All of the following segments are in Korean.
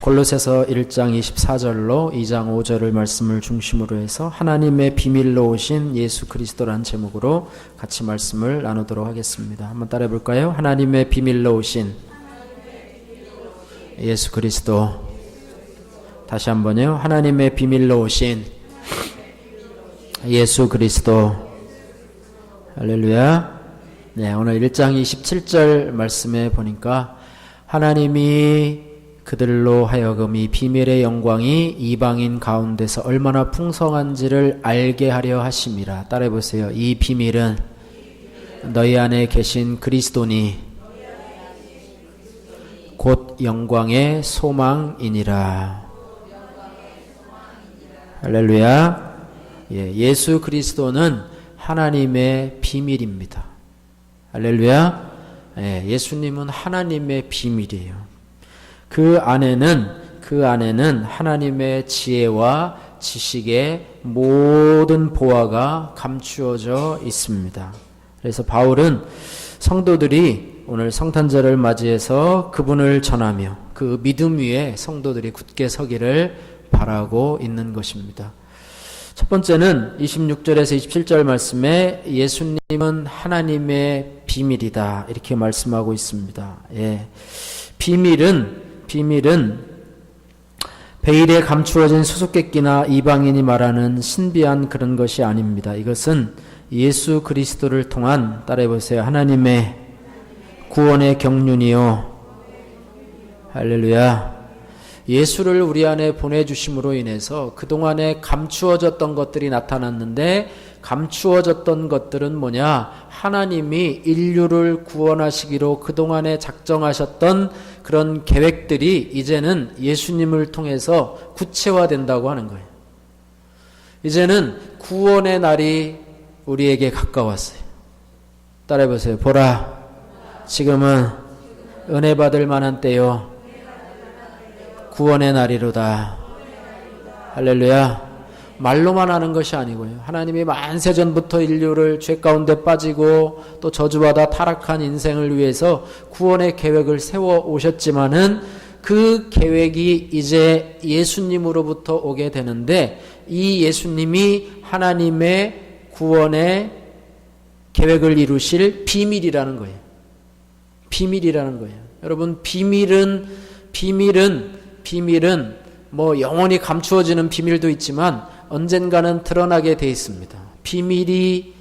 골로새서 1장 24절로 2장 5절을 말씀을 중심으로 해서 하나님의 비밀로 오신 예수 그리스도라는 제목으로 같이 말씀을 나누도록 하겠습니다. 한번 따라해 볼까요? 하나님의 비밀로 오신 예수 그리스도. 다시 한번요. 하나님의 비밀로 오신 예수 그리스도. 할렐루야. 네, 오늘 1장 27절 말씀에 보니까 하나님이 그들로 하여금 이 비밀의 영광이 이방인 가운데서 얼마나 풍성한지를 알게 하려 하심이라. 따라해 보세요. 이 비밀은 너희 안에 계신 그리스도니 곧 영광의 소망이니라. 할렐루야. 예수 그리스도는 하나님의 비밀입니다. 할렐루야. 예수님은 하나님의 비밀이에요. 그 안에는 하나님의 지혜와 지식의 모든 보화가 감추어져 있습니다. 그래서 바울은 성도들이 오늘 성탄절을 맞이해서 그분을 전하며 그 믿음 위에 성도들이 굳게 서기를 바라고 있는 것입니다. 첫 번째는 26절에서 27절 말씀에 예수님은 하나님의 비밀이다 이렇게 말씀하고 있습니다. 비밀은 베일에 감추어진 수수께끼나 이방인이 말하는 신비한 그런 것이 아닙니다. 이것은 예수 그리스도를 통한, 따라해보세요, 하나님의 구원의 경륜이요. 할렐루야. 예수를 우리 안에 보내주심으로 인해서 그동안에 감추어졌던 것들이 나타났는데, 감추어졌던 것들은 뭐냐? 하나님이 인류를 구원하시기로 그동안에 작정하셨던 그런 계획들이 이제는 예수님을 통해서 구체화된다고 하는 거예요. 이제는 구원의 날이 우리에게 가까웠어요. 따라해보세요. 보라, 지금은 은혜 받을 만한 때요, 구원의 날이로다. 할렐루야. 말로만 하는 것이 아니고요. 하나님이 만세전부터 인류를 죄 가운데 빠지고 또 저주받아 타락한 인생을 위해서 구원의 계획을 세워 오셨지만은 그 계획이 이제 예수님으로부터 오게 되는데, 이 예수님이 하나님의 구원의 계획을 이루실 비밀이라는 거예요. 비밀이라는 거예요. 여러분, 비밀은 뭐 영원히 감추어지는 비밀도 있지만 언젠가는 드러나게 돼 있습니다. 비밀이,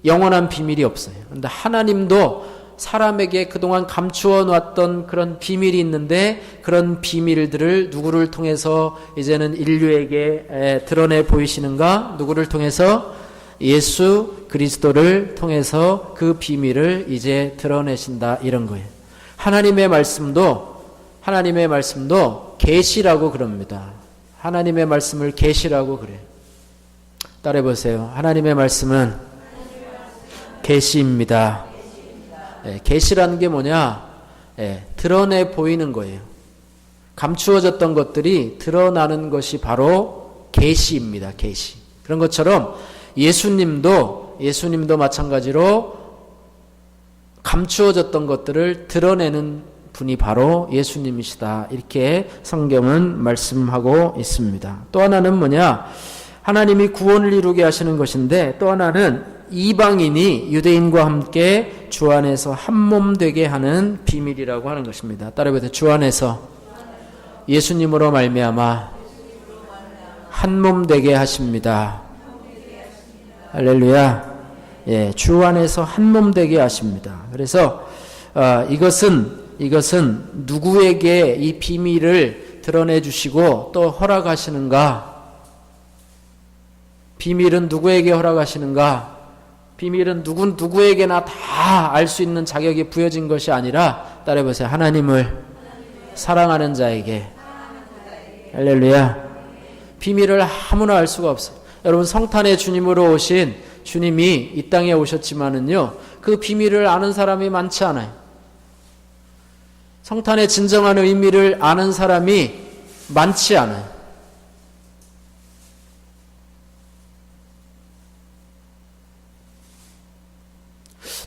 영원한 비밀이 없어요. 그런데 하나님도 사람에게 그동안 감추어 놨던 그런 비밀이 있는데, 그런 비밀들을 누구를 통해서 이제는 인류에게 드러내 보이시는가? 누구를 통해서? 예수 그리스도를 통해서 그 비밀을 이제 드러내신다, 이런 거예요. 하나님의 말씀도 계시라고 그럽니다. 하나님의 말씀을 계시라고 그래요. 따라해 보세요. 하나님의 말씀은 계시입니다. 계시라는 게 뭐냐? 드러내 보이는 거예요. 감추어졌던 것들이 드러나는 것이 바로 계시입니다. 계시. 그런 것처럼 예수님도 마찬가지로 감추어졌던 것들을 드러내는 분이 바로 예수님이시다. 이렇게 성경은 말씀하고 있습니다. 또 하나는 뭐냐? 하나님이 구원을 이루게 하시는 것인데, 또 하나는 이방인이 유대인과 함께 주 안에서 한 몸 되게 하는 비밀이라고 하는 것입니다. 따라해보세요. 주 안에서 예수님으로 말미암아 한 몸 되게 하십니다. 할렐루야. 주 안에서 한 몸 되게 하십니다. 그래서 이것은 누구에게 이 비밀을 드러내 주시고 또 허락하시는가? 비밀은 누구에게 허락하시는가? 비밀은 누구에게나 다 알 수 있는 자격이 부여진 것이 아니라, 따라해보세요. 하나님을 사랑하는 자에게. 할렐루야. 비밀을 아무나 알 수가 없어요. 여러분, 성탄의 주님으로 오신 주님이 이 땅에 오셨지만은요, 그 비밀을 아는 사람이 많지 않아요. 성탄의 진정한 의미를 아는 사람이 많지 않아요.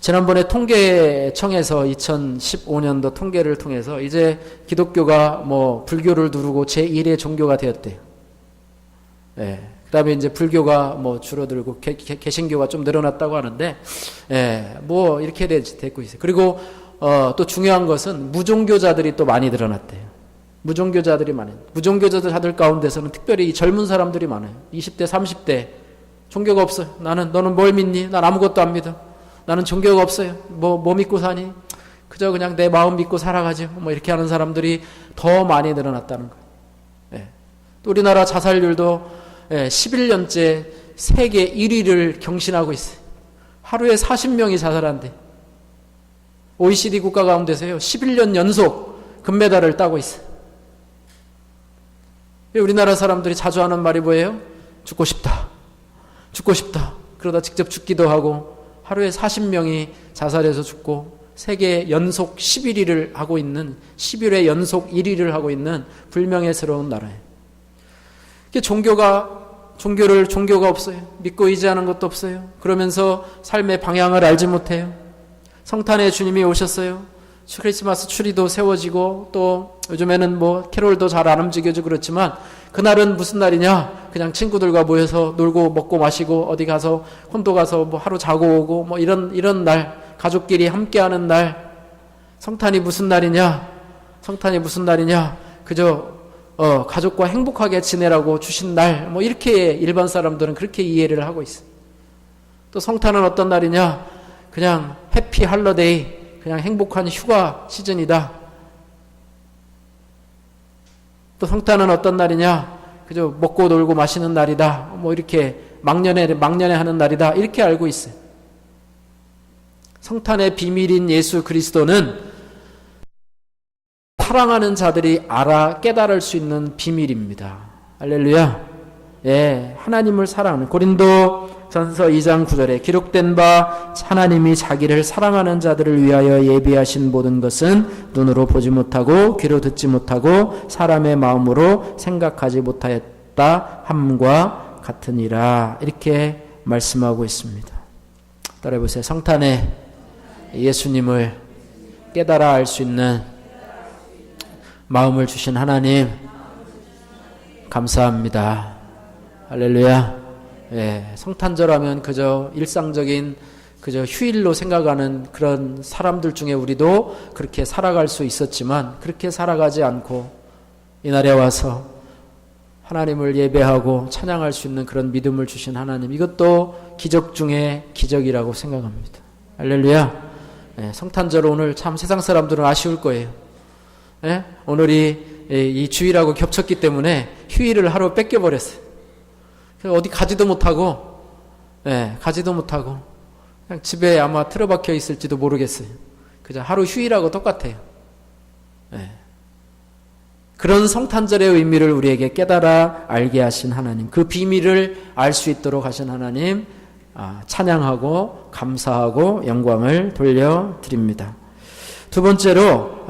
지난번에 통계청에서 2015년도 통계를 통해서 이제 기독교가 뭐 불교를 누르고 제1의 종교가 되었대요. 예. 그 다음에 이제 불교가 뭐 줄어들고 개신교가 좀 늘어났다고 하는데, 예. 뭐 이렇게 되고 있어요. 그리고 또 중요한 것은 무종교자들이 또 많이 늘어났대요. 무종교자들이 많아요. 무종교자들 가운데서는 특별히 젊은 사람들이 많아요. 20대, 30대. 종교가 없어요. 너는 뭘 믿니? 난 아무것도 안 믿어. 나는 종교가 없어요. 뭐 믿고 사니? 그저 그냥 내 마음 믿고 살아가죠. 뭐 이렇게 하는 사람들이 더 많이 늘어났다는 거예요. 예. 또 우리나라 자살률도 11년째 세계 1위를 경신하고 있어요. 하루에 40명이 자살한대. OECD 국가 가운데서요, 11년 연속 금메달을 따고 있어요. 우리나라 사람들이 자주 하는 말이 뭐예요? 죽고 싶다. 죽고 싶다. 그러다 직접 죽기도 하고, 하루에 40명이 자살해서 죽고, 세계 연속 11위를 하고 있는, 11회 연속 1위를 하고 있는 불명예스러운 나라예요. 종교가 없어요. 믿고 의지하는 것도 없어요. 그러면서 삶의 방향을 알지 못해요. 성탄에 주님이 오셨어요. 크리스마스 추리도 세워지고, 또 요즘에는 뭐 캐롤도 잘 안 움직여지고 그렇지만, 그날은 무슨 날이냐? 그냥 친구들과 모여서 놀고 먹고 마시고 어디 가서 콘도 가서 뭐 하루 자고 오고 뭐 이런 날, 가족끼리 함께하는 날. 성탄이 무슨 날이냐? 그저 가족과 행복하게 지내라고 주신 날. 뭐 이렇게 일반 사람들은 그렇게 이해를 하고 있어요. 또 성탄은 어떤 날이냐? 그냥 해피 할러데이, 그냥 행복한 휴가 시즌이다. 또 성탄은 어떤 날이냐? 그저 먹고 놀고 마시는 날이다. 뭐 이렇게 막년에 하는 날이다. 이렇게 알고 있어요. 성탄의 비밀인 예수 그리스도는 사랑하는 자들이 알아 깨달을 수 있는 비밀입니다. 할렐루야. 예, 하나님을 사랑하는, 고린도전서 2장 9절에 기록된 바 하나님이 자기를 사랑하는 자들을 위하여 예비하신 모든 것은 눈으로 보지 못하고 귀로 듣지 못하고 사람의 마음으로 생각하지 못하였다 함과 같으니라. 이렇게 말씀하고 있습니다. 따라해보세요. 성탄에 예수님을 깨달아 알 수 있는 마음을 주신 하나님 감사합니다. 할렐루야. 예, 성탄절하면 그저 일상적인 그저 휴일로 생각하는 그런 사람들 중에 우리도 그렇게 살아갈 수 있었지만, 그렇게 살아가지 않고 이날에 와서 하나님을 예배하고 찬양할 수 있는 그런 믿음을 주신 하나님, 이것도 기적 중에 기적이라고 생각합니다. 할렐루야. 예, 성탄절 오늘 참 세상 사람들은 아쉬울 거예요. 예? 오늘이 이 주일하고 겹쳤기 때문에 휴일을 하루 뺏겨버렸어요. 어디 가지도 못하고, 그냥 집에 아마 틀어박혀 있을지도 모르겠어요. 그저 하루 휴일하고 똑같아요. 그런 성탄절의 의미를 우리에게 깨달아 알게 하신 하나님, 그 비밀을 알 수 있도록 하신 하나님, 찬양하고 감사하고 영광을 돌려드립니다. 두 번째로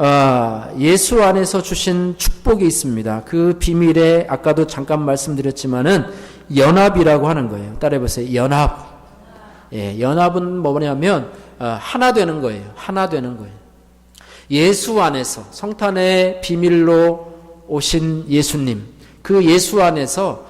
예수 안에서 주신 축복이 있습니다. 그 비밀에 아까도 잠깐 말씀드렸지만은 연합이라고 하는 거예요. 따라해보세요. 연합. 예, 연합은 뭐냐면 하나 되는 거예요. 하나 되는 거예요. 예수 안에서, 성탄의 비밀로 오신 예수님, 그 예수 안에서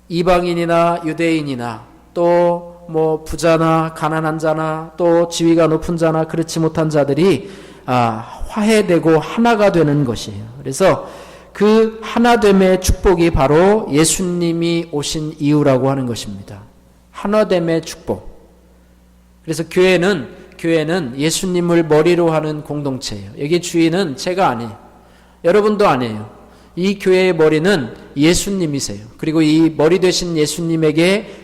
이방인이나 유대인이나 또 뭐 부자나 가난한 자나 또 지위가 높은 자나 그렇지 못한 자들이 화해되고 하나가 되는 것이에요. 그래서 그 하나됨의 축복이 바로 예수님이 오신 이유라고 하는 것입니다. 하나됨의 축복. 그래서 교회는 예수님을 머리로 하는 공동체예요. 여기 주인은 제가 아니에요. 여러분도 아니에요. 이 교회의 머리는 예수님이세요. 그리고 이 머리 되신 예수님에게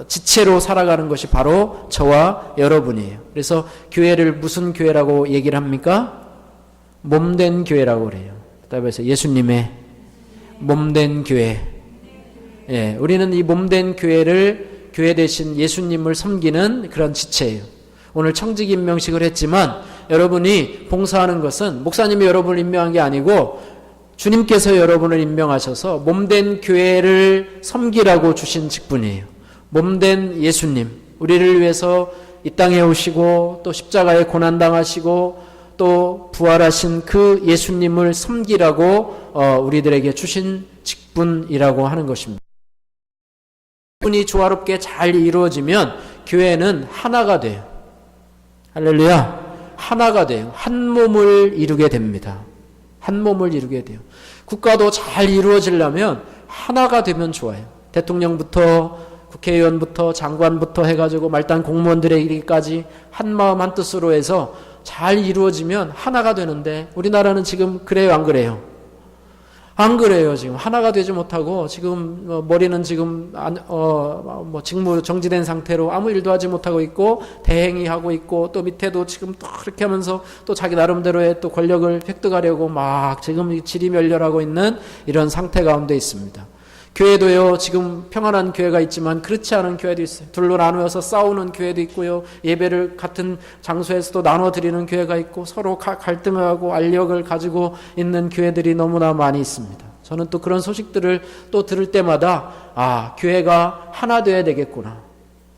지체로 살아가는 것이 바로 저와 여러분이에요. 그래서 교회를 무슨 교회라고 얘기를 합니까? 몸된 교회라고 그래요. 그래서 예수님의 몸된 교회. 예, 우리는 이 몸된 교회를, 교회 대신 예수님을 섬기는 그런 지체예요. 오늘 청직 임명식을 했지만 여러분이 봉사하는 것은 목사님이 여러분을 임명한 게 아니고 주님께서 여러분을 임명하셔서 몸된 교회를 섬기라고 주신 직분이에요. 몸된 예수님, 우리를 위해서 이 땅에 오시고 또 십자가에 고난당하시고 또 부활하신 그 예수님을 섬기라고 우리들에게 주신 직분이라고 하는 것입니다. 직분이 조화롭게 잘 이루어지면 교회는 하나가 돼요. 할렐루야. 하나가 돼요. 한 몸을 이루게 됩니다. 한 몸을 이루게 돼요. 국가도 잘 이루어지려면 하나가 되면 좋아요. 대통령부터 국회의원부터 장관부터 해가지고 말단 공무원들에게까지 한 마음 한 뜻으로 해서 잘 이루어지면 하나가 되는데 우리나라는 지금 그래요, 안 그래요? 안 그래요. 지금 하나가 되지 못하고 지금 머리는 지금 직무 정지된 상태로 아무 일도 하지 못하고 있고 대행이하고 있고 또 밑에도 지금 또 그렇게 하면서 또 자기 나름대로의 또 권력을 획득하려고 막 지금 지리멸렬하고 있는 이런 상태 가운데 있습니다. 교회도요, 지금 평안한 교회가 있지만 그렇지 않은 교회도 있어요. 둘로 나누어서 싸우는 교회도 있고요. 예배를 같은 장소에서도 나눠드리는 교회가 있고 서로 갈등하고 알력을 가지고 있는 교회들이 너무나 많이 있습니다. 저는 또 그런 소식들을 또 들을 때마다 교회가 하나 되어야 되겠구나.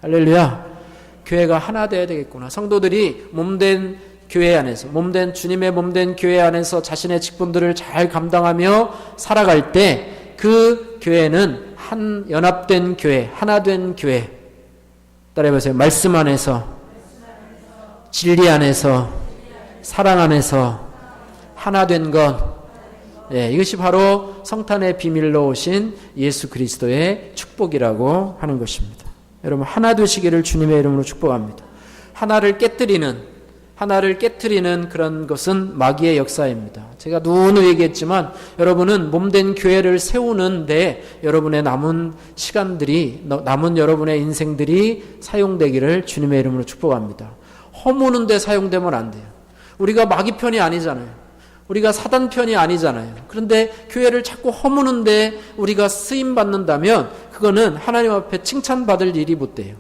할렐루야. 교회가 하나 되어야 되겠구나. 성도들이 몸된 교회 안에서, 주님의 몸된 교회 안에서 자신의 직분들을 잘 감당하며 살아갈 때 그 교회는 한 연합된 교회, 하나 된 교회. 따라해보세요. 말씀 안에서, 진리 안에서, 사랑 안에서 하나 된 것. 이것이 바로 성탄의 비밀로 오신 예수 그리스도의 축복이라고 하는 것입니다. 여러분, 하나 되시기를 주님의 이름으로 축복합니다. 하나를 깨트리는 그런 것은 마귀의 역사입니다. 제가 누누이 얘기했지만 여러분은 몸된 교회를 세우는데 여러분의 남은 시간들이, 남은 여러분의 인생들이 사용되기를 주님의 이름으로 축복합니다. 허무는 데 사용되면 안 돼요. 우리가 마귀 편이 아니잖아요. 우리가 사단 편이 아니잖아요. 그런데 교회를 자꾸 허무는 데 우리가 쓰임받는다면 그거는 하나님 앞에 칭찬받을 일이 못 돼요.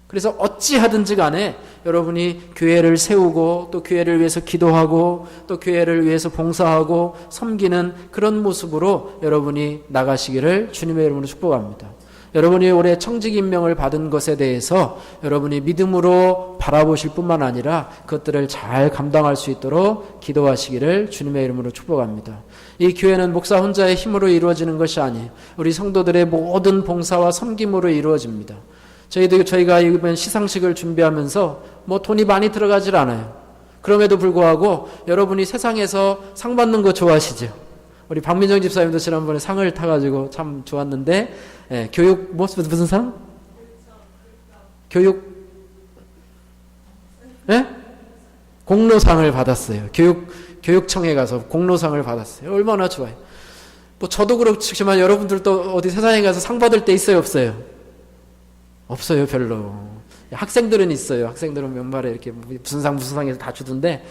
그래서 어찌하든지 간에 여러분이 교회를 세우고 또 교회를 위해서 기도하고 또 교회를 위해서 봉사하고 섬기는 그런 모습으로 여러분이 나가시기를 주님의 이름으로 축복합니다. 여러분이 올해 청직 임명을 받은 것에 대해서 여러분이 믿음으로 바라보실 뿐만 아니라 그것들을 잘 감당할 수 있도록 기도하시기를 주님의 이름으로 축복합니다. 이 교회는 목사 혼자의 힘으로 이루어지는 것이 아니에요. 우리 성도들의 모든 봉사와 섬김으로 이루어집니다. 저희가 이번 시상식을 준비하면서 돈이 많이 들어가질 않아요. 그럼에도 불구하고 여러분이 세상에서 상 받는 거 좋아하시죠? 우리 박민정 집사님도 지난번에 상을 타가지고 참 좋았는데, 교육, 무슨 상? 공로상을 받았어요. 교육청에 가서 공로상을 받았어요. 얼마나 좋아요. 저도 그렇지만 여러분들도 어디 세상에 가서 상 받을 때 있어요, 없어요? 없어요, 별로. 학생들은 있어요. 학생들은 연말에 이렇게 무슨 상 해서 다 주던데,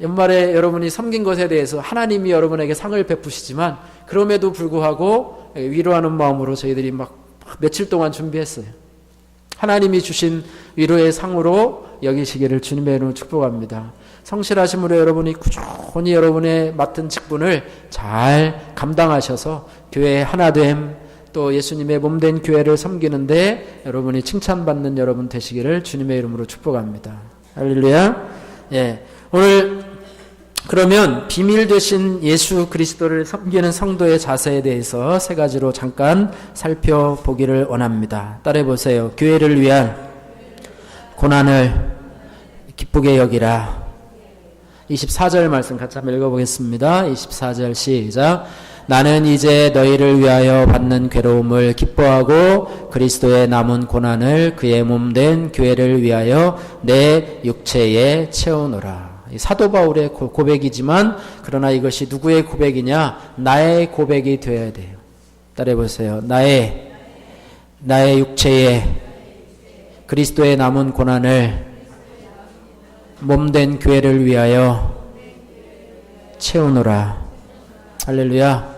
연말에 여러분이 섬긴 것에 대해서 하나님이 여러분에게 상을 베푸시지만, 그럼에도 불구하고 위로하는 마음으로 저희들이 막 며칠 동안 준비했어요. 하나님이 주신 위로의 상으로 여기시기를 주님의 이름으로 축복합니다. 성실하심으로 여러분이 꾸준히 여러분의 맡은 직분을 잘 감당하셔서 교회의 하나됨, 또 예수님의 몸된 교회를 섬기는데 여러분이 칭찬받는 여러분 되시기를 주님의 이름으로 축복합니다. 할렐루야. 오늘 그러면 비밀 되신 예수 그리스도를 섬기는 성도의 자세에 대해서 세 가지로 잠깐 살펴보기를 원합니다. 따라해 보세요. 교회를 위한 고난을 기쁘게 여기라. 24절 말씀 같이 한번 읽어보겠습니다. 24절 시작. 나는 이제 너희를 위하여 받는 괴로움을 기뻐하고 그리스도의 남은 고난을 그의 몸된 교회를 위하여 내 육체에 채우노라. 사도 바울의 고백이지만 그러나 이것이 누구의 고백이냐? 나의 고백이 되어야 돼요. 따라해 보세요. 나의 육체에 그리스도의 남은 고난을 몸된 교회를 위하여 채우노라. 할렐루야.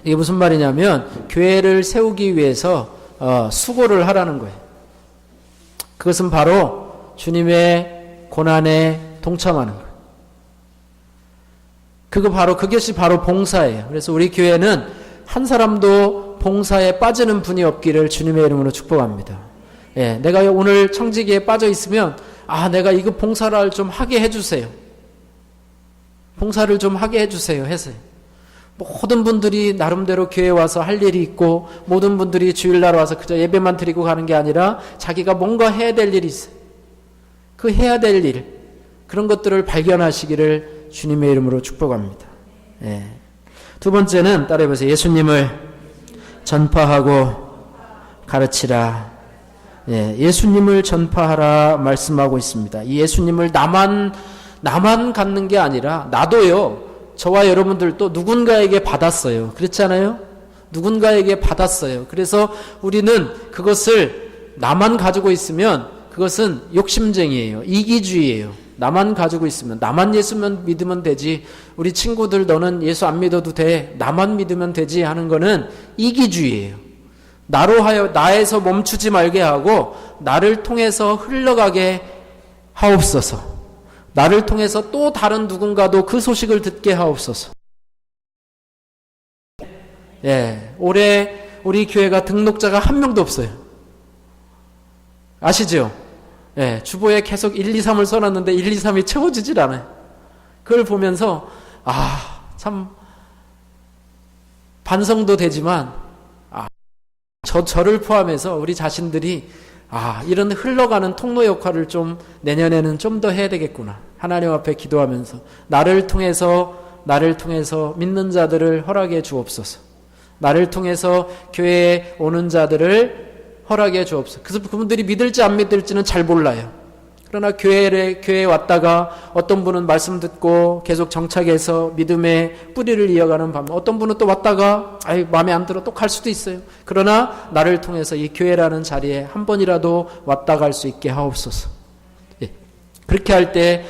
이게 무슨 말이냐면 교회를 세우기 위해서 수고를 하라는 거예요. 그것은 바로 주님의 고난에 동참하는 거예요. 그것이 바로 봉사예요. 그래서 우리 교회는 한 사람도 봉사에 빠지는 분이 없기를 주님의 이름으로 축복합니다. 예, 내가 오늘 청지기에 빠져 있으면 내가 이거 봉사를 좀 하게 해주세요. 봉사를 좀 하게 해주세요. 해서 모든 분들이 나름대로 교회에 와서 할 일이 있고 모든 분들이 주일날 와서 그저 예배만 드리고 가는 게 아니라 자기가 뭔가 해야 될 일이 있어요. 그 해야 될 일, 그런 것들을 발견하시기를 주님의 이름으로 축복합니다. 예. 두 번째는 따라해보세요. 예수님을 전파하고 가르치라. 예, 예수님을 전파하라 말씀하고 있습니다. 이 예수님을 나만 갖는 게 아니라 나도요, 저와 여러분들도 누군가에게 받았어요. 그렇잖아요? 누군가에게 받았어요. 그래서 우리는 그것을 나만 가지고 있으면 그것은 욕심쟁이에요. 이기주의예요. 나만 가지고 있으면, 나만 예수만 믿으면 되지, 우리 친구들 너는 예수 안 믿어도 돼, 나만 믿으면 되지 하는 거는 이기주의예요. 나로 하여 나에서 멈추지 말게 하고 나를 통해서 흘러가게 하옵소서. 나를 통해서 또 다른 누군가도 그 소식을 듣게 하옵소서. 예, 올해 우리 교회가 등록자가 한 명도 없어요. 아시죠? 예, 주보에 계속 1, 2, 3을 써놨는데 1, 2, 3이 채워지질 않아요. 그걸 보면서 참 반성도 되지만 저를 포함해서 우리 자신들이 이런 흘러가는 통로 역할을 좀 내년에는 좀 더 해야 되겠구나. 하나님 앞에 기도하면서 나를 통해서 믿는 자들을 허락해 주옵소서. 나를 통해서 교회에 오는 자들을 허락해 주옵소서. 그래서 그분들이 믿을지 안 믿을지는 잘 몰라요. 그러나 교회에 왔다가 어떤 분은 말씀 듣고 계속 정착해서 믿음의 뿌리를 이어가는 반, 어떤 분은 또 왔다가 마음에 안 들어 또 갈 수도 있어요. 그러나 나를 통해서 이 교회라는 자리에 한 번이라도 왔다 갈 수 있게 하옵소서. 예. 그렇게 할 때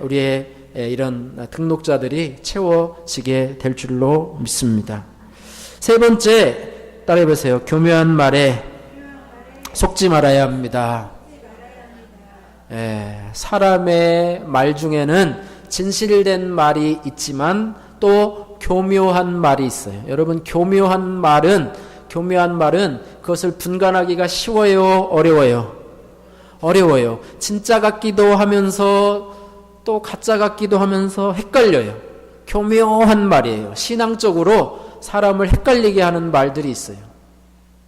우리의 이런 등록자들이 채워지게 될 줄로 믿습니다. 세 번째, 따라해보세요. 교묘한 말에 속지 말아야 합니다. 사람의 말 중에는 진실된 말이 있지만 또 교묘한 말이 있어요. 여러분, 교묘한 말은 그것을 분간하기가 쉬워요, 어려워요? 어려워요. 진짜 같기도 하면서 또 가짜 같기도 하면서 헷갈려요. 교묘한 말이에요. 신앙적으로 사람을 헷갈리게 하는 말들이 있어요.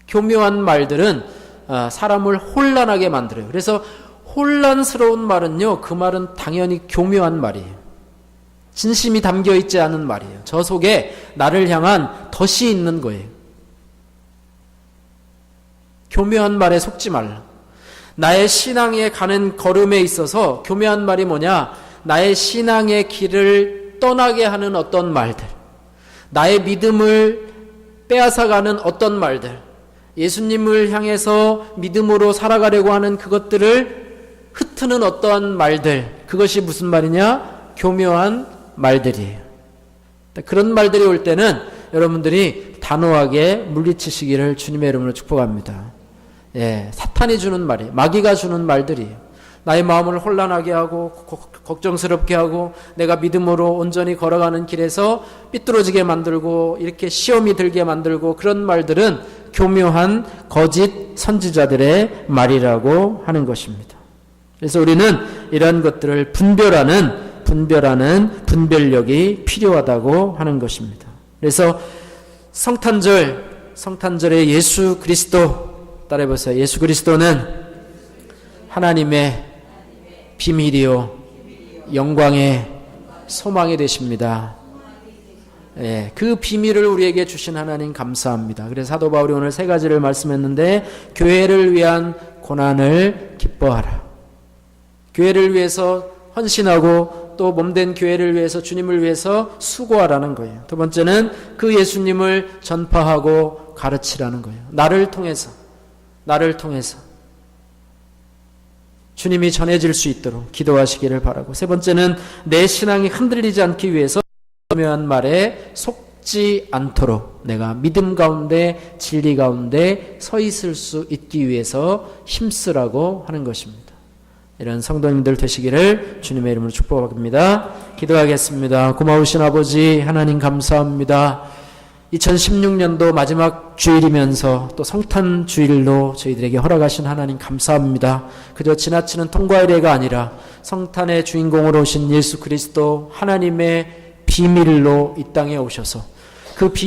교묘한 말들은 사람을 혼란하게 만들어요. 그래서 혼란스러운 말은요, 그 말은 당연히 교묘한 말이에요. 진심이 담겨 있지 않은 말이에요. 저 속에 나를 향한 덫이 있는 거예요. 교묘한 말에 속지 말라. 나의 신앙에 가는 걸음에 있어서 교묘한 말이 뭐냐? 나의 신앙의 길을 떠나게 하는 어떤 말들, 나의 믿음을 빼앗아가는 어떤 말들, 예수님을 향해서 믿음으로 살아가려고 하는 그것들을 흩트는 어떠한 말들, 그것이 무슨 말이냐? 교묘한 말들이에요. 그런 말들이 올 때는 여러분들이 단호하게 물리치시기를 주님의 이름으로 축복합니다. 사탄이 주는 말이에요. 마귀가 주는 말들이에요. 나의 마음을 혼란하게 하고 걱정스럽게 하고 내가 믿음으로 온전히 걸어가는 길에서 삐뚤어지게 만들고 이렇게 시험이 들게 만들고, 그런 말들은 교묘한 거짓 선지자들의 말이라고 하는 것입니다. 그래서 우리는 이러한 것들을 분별하는 분별력이 필요하다고 하는 것입니다. 그래서 성탄절에 예수 그리스도, 따라해보세요. 예수 그리스도는 하나님의 비밀이요 영광의 소망이 되십니다. 그 비밀을 우리에게 주신 하나님 감사합니다. 그래서 사도 바울이 오늘 세 가지를 말씀했는데, 교회를 위한 고난을 기뻐하라. 교회를 위해서 헌신하고 또 몸된 교회를 위해서, 주님을 위해서 수고하라는 거예요. 두 번째는 그 예수님을 전파하고 가르치라는 거예요. 나를 통해서 주님이 전해질 수 있도록 기도하시기를 바라고, 세 번째는 내 신앙이 흔들리지 않기 위해서 교묘한 말에 속지 않도록 내가 믿음 가운데 진리 가운데 서 있을 수 있기 위해서 힘쓰라고 하는 것입니다. 이런 성도님들 되시기를 주님의 이름으로 축복합니다. 기도하겠습니다. 고마우신 아버지 하나님 감사합니다. 2016년도 마지막 주일이면서 또 성탄 주일로 저희들에게 허락하신 하나님 감사합니다. 그저 지나치는 통과의례가 아니라 성탄의 주인공으로 오신 예수 그리스도 하나님의 비밀로 이 땅에 오셔서 그